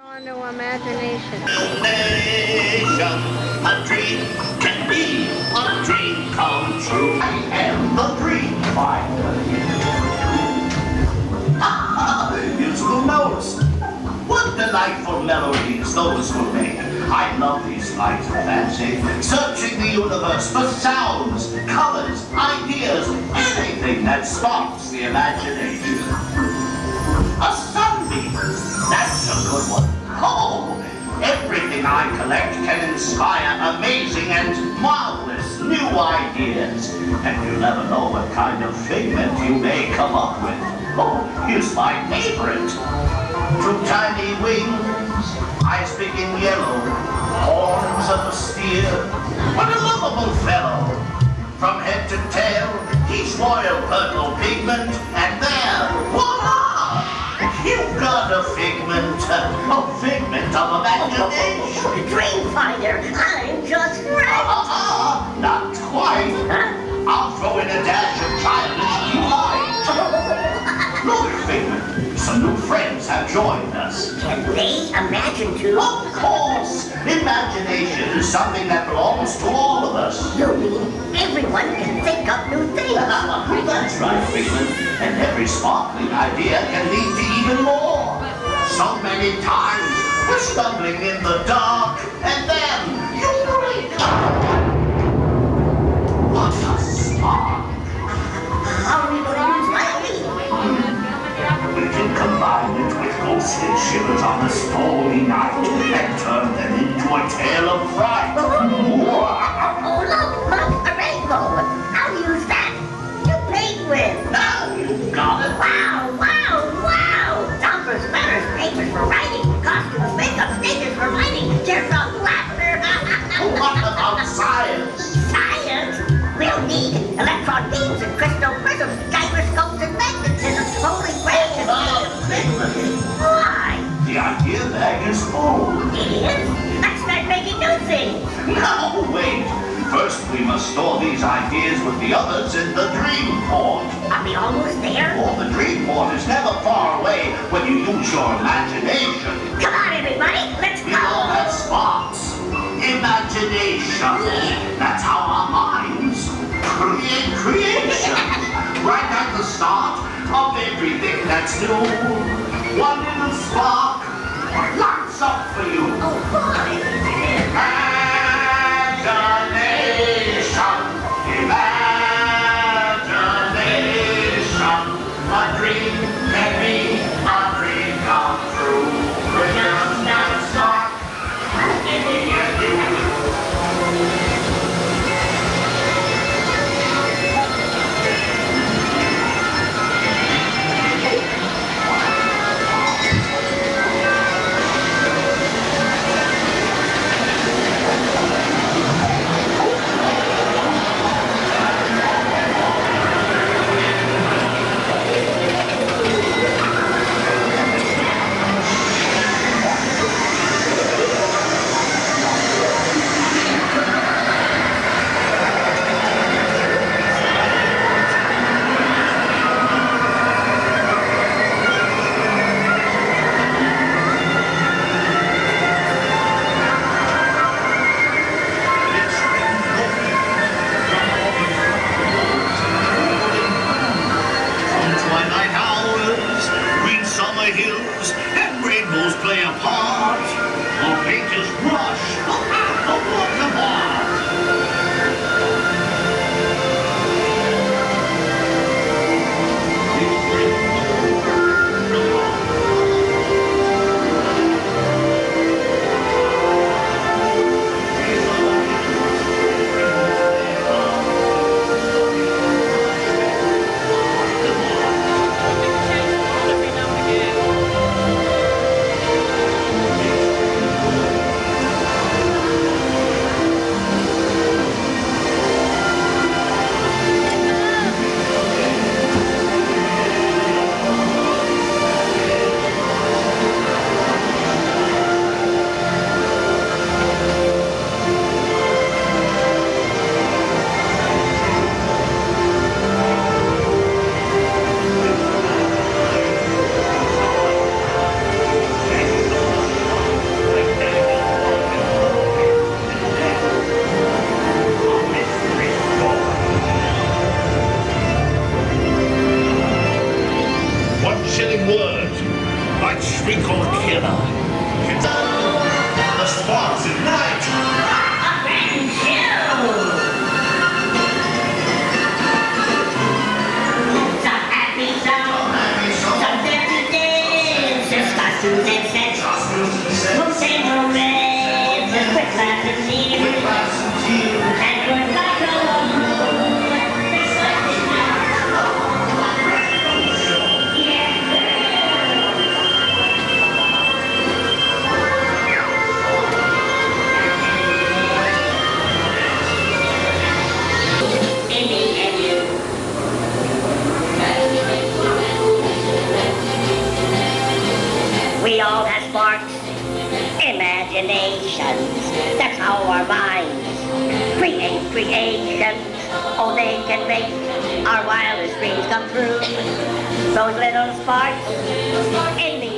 On to imagination. Nation, a dream can be a dream come true. I am the dream finder. Musical notes. What delightful melodies those will make. I love these flights of fancy, searching the universe for sounds, colors, ideas, anything that sparks the imagination. A sunbeam, that's a good one. Oh, everything I collect can inspire amazing and marvelous new ideas. And you never know what kind of figment you may come up with. Oh, here's my favorite. Two tiny wings, eyes big and yellow, horns of a steer. What a lovable fellow. From head to tail, he's royal purple pigment, and there, voila! You've got a figment of imagination. Dream finder, I'm just right. Not quite. Huh? I'll throw in a dash of childish delight. Look, Figment, some new friends have joined us. Can they imagine too? Of course! Imagination is something that belongs to all of us. You mean everyone can think up new things? That's right, Figment. And every sparkling idea can lead to even more. So many times we're stumbling in the dark, and then you break. What a spark! How are we going to use lightning? We can combine it with ghostly shivers on a stormy night and turn them into a tale of fright. Oh, look, a rainbow. I'll use that to paint with. Now you've got it. Wow. Jumpers, letters, papers for writing, costumes, makeup, stages for lighting, teardrop, laughter. What about science? Science? We'll need electron beams and crystal prisms, gyroscopes and magnetism, holy grail. Why? The idea bag is full. It is? Let's start making new things. No, wait. First, we must store these ideas with the others in the dream port. Are we almost there? Oh, the dream port is never far away when you use your imagination. Come on, everybody, let's We all go. have spots. Imagination. That's how our minds create creation. Right at the start of everything that's new. One little spark lights up for you. Oh, boy. Imagination, a dream can be a dream come true. We're just that spark in the air. epical killer. The sparks ignite. Up and chill. Some happy songs, some dirty dances, costumes and sets. We'll say no reds, just with laughs and tears. And goodbye to love. We all have sparks, imaginations. That's how our minds create creations. Oh, they can make our wildest dreams come true. Those little sparks in the